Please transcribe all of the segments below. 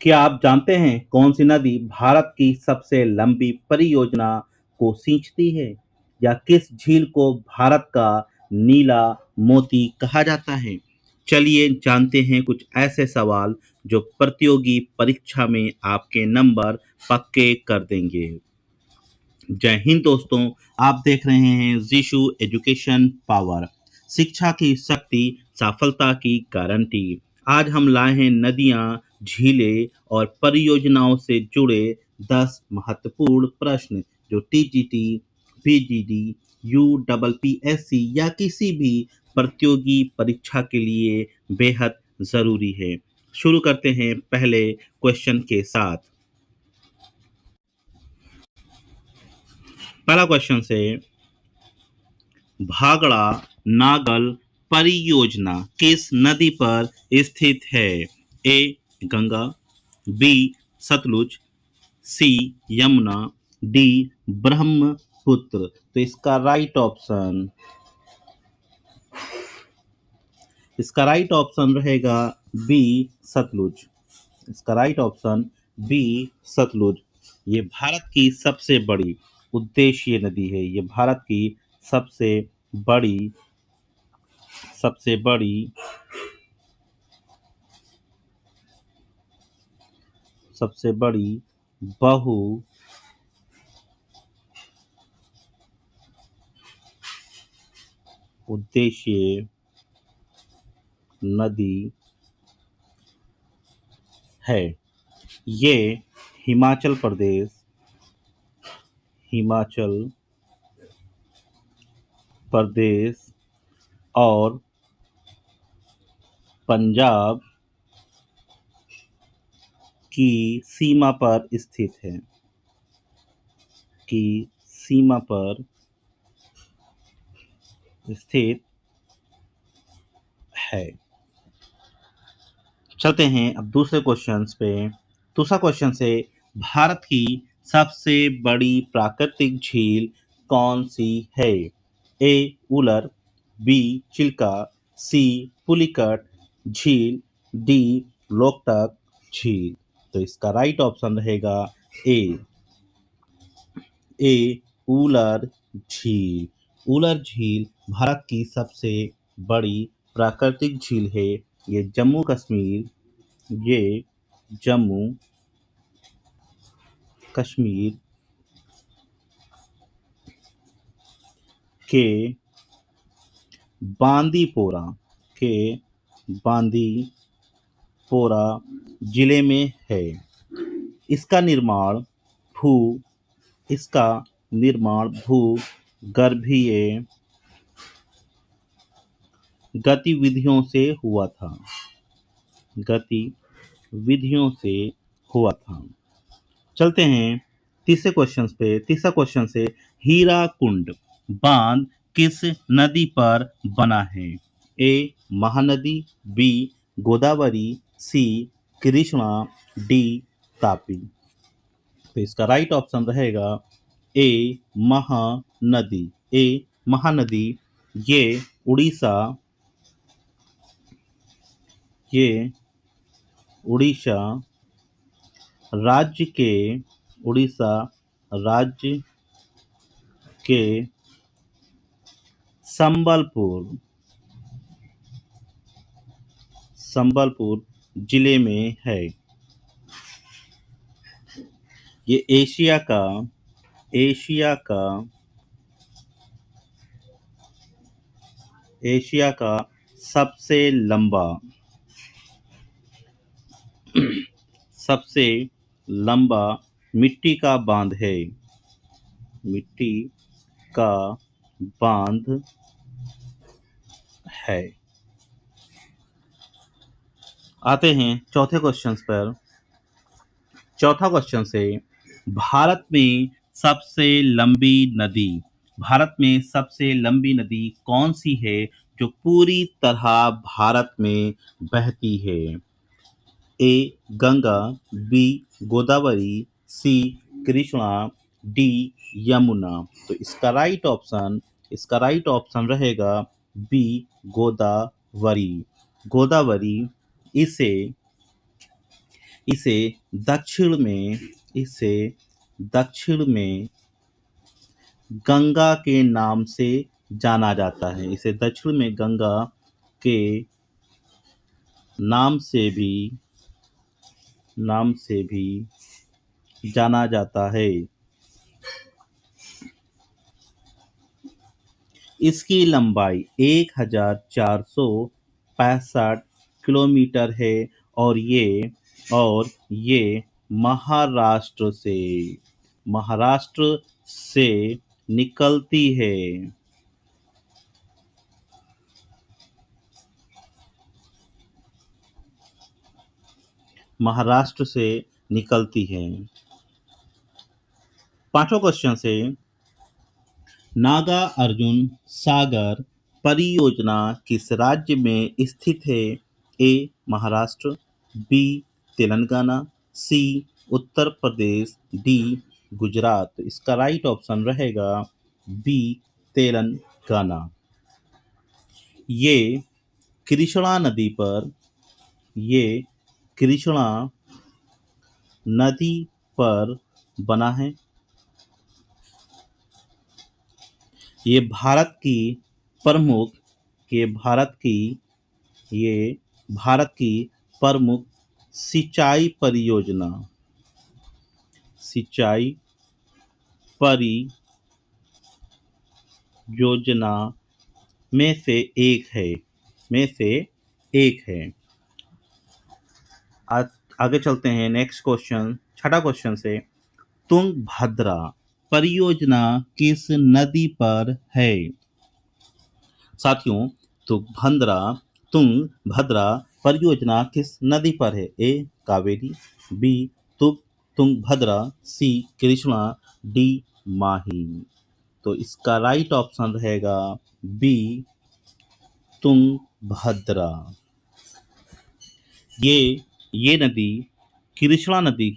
क्या आप जानते हैं कौन सी नदी भारत की सबसे लंबी परियोजना को सींचती है? या किस झील को भारत का नीला मोती कहा जाता है? चलिए जानते हैं कुछ ऐसे सवाल जो प्रतियोगी परीक्षा में आपके नंबर पक्के कर देंगे। जय हिंद दोस्तों, आप देख रहे हैं जीशु एजुकेशन पावर, शिक्षा की शक्ति, सफलता की गारंटी। आज हम लाए हैं नदियां, झीलें और परियोजनाओं से जुड़े 10 महत्वपूर्ण प्रश्न जो टीजीटी, पीजीडी, यूपीएससी या किसी भी प्रतियोगी परीक्षा के लिए बेहद जरूरी है। शुरू करते हैं पहले क्वेश्चन के साथ। पहला क्वेश्चन से, भागड़ा नागल परियोजना किस नदी पर स्थित है? ए गंगा, बी सतलुज, सी यमुना, डी ब्रह्मपुत्र। तो इसका राइट ऑप्शन रहेगा बी सतलुज। इसका राइट ऑप्शन बी सतलुज। ये भारत की सबसे बड़ी उद्देशीय नदी है। ये भारत की सबसे बड़ी सबसे बड़ी सबसे बड़ी बहु उद्देशीय नदी है। ये हिमाचल प्रदेश हिमाचल प्रदेश और पंजाब की सीमा पर स्थित है। की सीमा पर स्थित है। चलते हैं अब दूसरे क्वेश्चन पे। दूसरा क्वेश्चन से, भारत की सबसे बड़ी प्राकृतिक झील कौन सी है? ए उलर, बी चिल्का, सी पुलिकट झील, डी लोकटक झील। तो इसका राइट ऑप्शन रहेगा ए उलर झील। उलर झील भारत की सबसे बड़ी प्राकृतिक झील है। ये जम्मू कश्मीर के बांदीपोरा के बांदीपोरा जिले में है। इसका निर्माण भूगर्भीय गतिविधियों से हुआ था। चलते हैं तीसरे क्वेश्चन पे। तीसरा क्वेश्चन से, हीराकुंड बांध किस नदी पर बना है? ए महानदी, बी गोदावरी, सी कृष्णा, डी तापी। तो इसका राइट ऑप्शन रहेगा ए महानदी। ये उड़ीसा राज्य के संबलपुर जिले में है। ये एशिया का सबसे लंबा मिट्टी का बांध है। आते हैं चौथे क्वेश्चन पर। चौथा क्वेश्चन से, भारत में सबसे लंबी नदी कौन सी है जो पूरी तरह भारत में बहती है? ए गंगा, बी गोदावरी, सी कृष्णा, डी यमुना। तो इसका राइट ऑप्शन रहेगा बी गोदावरी। गोदावरी इसे इसे दक्षिण में गंगा के नाम से जाना जाता है। इसे दक्षिण में गंगा के नाम से भी जाना जाता है। इसकी लंबाई 1465 किलोमीटर है और ये महाराष्ट्र से निकलती है। महाराष्ट्र से निकलती है। पांचवा क्वेश्चन से नागा अर्जुन सागर परियोजना किस राज्य में स्थित है? ए महाराष्ट्र, बी तेलंगाना, सी उत्तर प्रदेश, डी गुजरात। इसका राइट ऑप्शन रहेगा बी तेलंगाना। ये कृष्णा नदी पर बना है। ये भारत की प्रमुख सिंचाई परियोजना में से एक है। आगे चलते हैं नेक्स्ट क्वेश्चन, छठा क्वेश्चन से तुंगभद्रा परियोजना किस नदी पर है? साथियों, तुंगभद्रा परियोजना किस नदी पर है? ए कावेरी, बी तुंगभद्रा, सी कृष्णा, डी माही। तो इसका राइट ऑप्शन रहेगा बी तुंगभद्रा। ये नदी कृष्णा नदी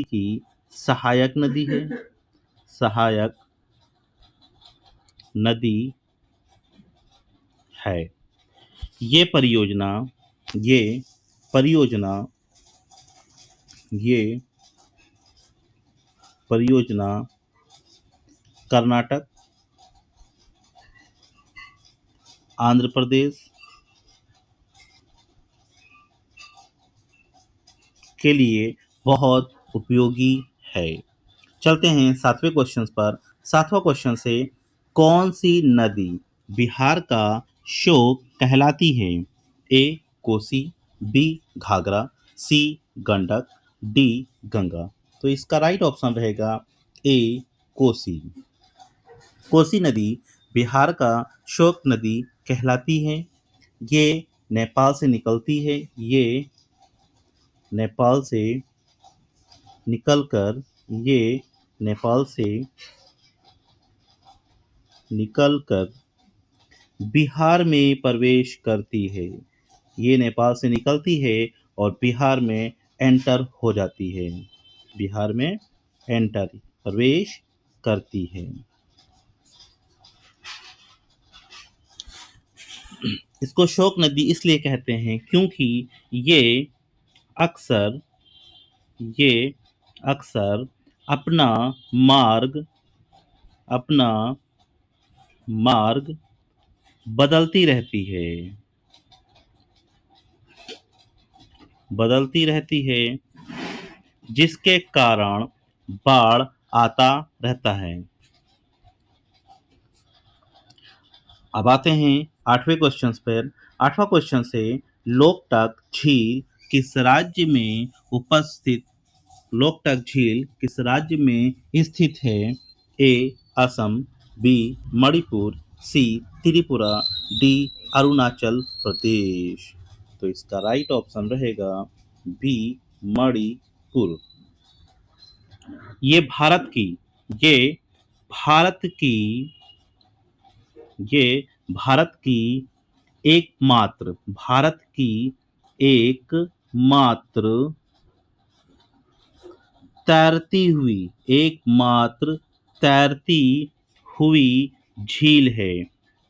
की सहायक नदी है। ये परियोजना कर्नाटक, आंध्र प्रदेश के लिए बहुत उपयोगी है। चलते हैं सातवें क्वेश्चन पर। सातवां क्वेश्चन से कौन सी नदी बिहार का शोक कहलाती है? ए कोसी, बी घाघरा, सी गंडक, डी गंगा। तो इसका राइट ऑप्शन रहेगा ए कोसी। कोसी नदी बिहार का शोक नदी कहलाती है। ये नेपाल से निकलती है। ये नेपाल से निकलकर बिहार में प्रवेश करती है। ये नेपाल से निकलती है और बिहार में एंटर हो जाती है। प्रवेश करती है। इसको शोक नदी इसलिए कहते हैं क्योंकि ये अक्सर अपना मार्ग बदलती रहती है जिसके कारण बाढ़ आता रहता है। अब आते हैं आठवें क्वेश्चन पर। आठवां क्वेश्चन से लोकटक झील किस राज्य में स्थित है? ए असम, बी मणिपुर, सी त्रिपुरा, डी अरुणाचल प्रदेश। तो इसका राइट ऑप्शन रहेगा बी मणिपुर। ये भारत की एकमात्र तैरती हुई झील है।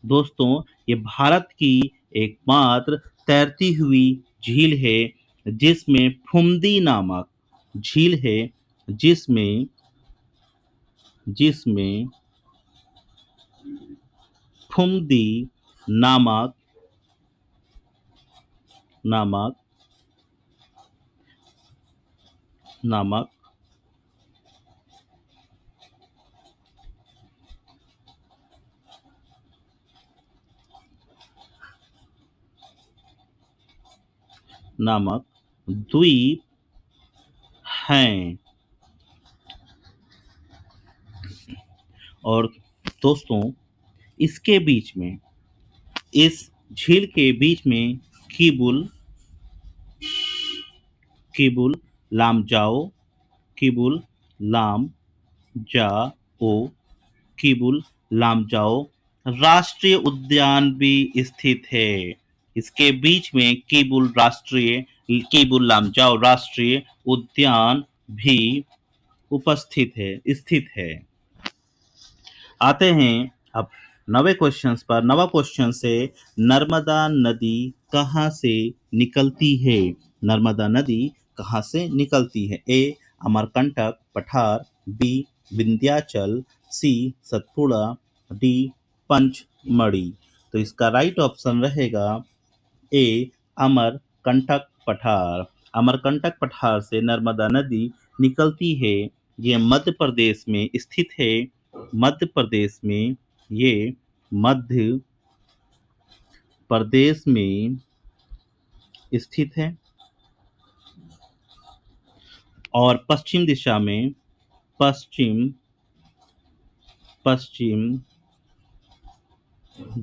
दोस्तों, ये भारत की एकमात्र तैरती हुई झील है जिसमें फुमदी नामक झील है, जिसमें जिसमें फुमदी नामक नामक नामक नामक द्वीप हैं। और दोस्तों, इसके बीच में, इस झील के बीच में किबुल किबुल लामजाओ किबुल लामजाओ किबुल लामजाओ राष्ट्रीय उद्यान भी स्थित है। इसके बीच में किबुल लामजाओ राष्ट्रीय उद्यान भी उपस्थित है स्थित है। आते हैं अब नवा क्वेश्चन से, नर्मदा नदी कहाँ से निकलती है? नर्मदा नदी कहाँ से निकलती है? ए अमरकंटक पठार, बी विंध्याचल, सी सतपुड़ा, डी पंचमढ़ी। तो इसका राइट ऑप्शन रहेगा ए अमरकंटक पठार। अमरकंटक पठार से नर्मदा नदी निकलती है। ये मध्य प्रदेश में स्थित है। मध्य प्रदेश में ये मध्य प्रदेश में स्थित है और पश्चिम दिशा में पश्चिम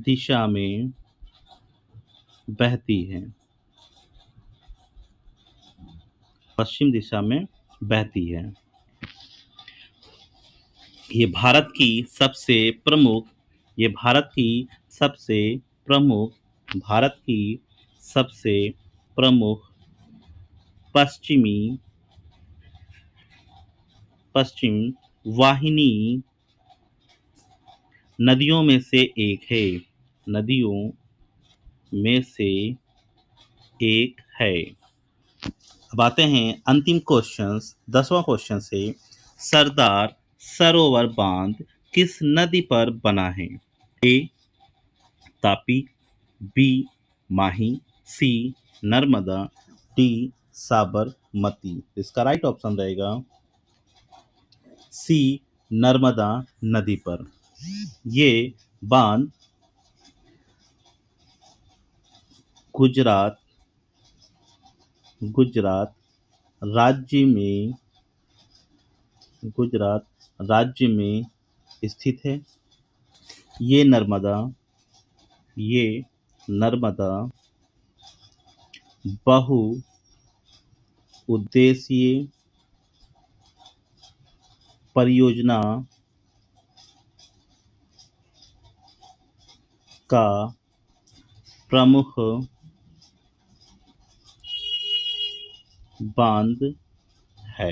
दिशा में बहती है। पश्चिम दिशा में बहती है। ये भारत की सबसे प्रमुख पश्चिम वाहिनी नदियों में से एक है। अब आते हैं अंतिम क्वेश्चन, 10वां क्वेश्चन से, सरदार सरोवर बांध किस नदी पर बना है? ए तापी, बी माही, सी नर्मदा, डी साबरमती। इसका राइट ऑप्शन रहेगा सी नर्मदा नदी पर। ये बांध गुजरात राज्य में स्थित है। ये नर्मदा बहुउद्देशीय परियोजना का प्रमुख बांध है।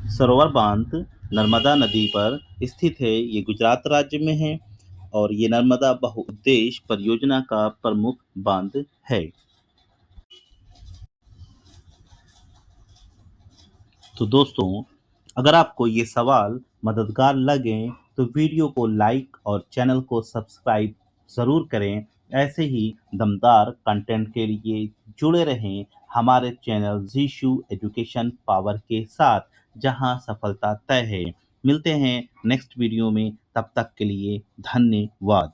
सरोवर बांध नर्मदा नदी पर स्थित है। ये गुजरात राज्य में है और ये नर्मदा बहुउद्देश्य परियोजना का प्रमुख बांध है। तो दोस्तों, अगर आपको ये सवाल मददगार लगे तो वीडियो को लाइक और चैनल को सब्सक्राइब ज़रूर करें। ऐसे ही दमदार कंटेंट के लिए जुड़े रहें हमारे चैनल जीशु एजुकेशन पावर के साथ, जहां सफलता तय है। मिलते हैं नेक्स्ट वीडियो में, तब तक के लिए धन्यवाद।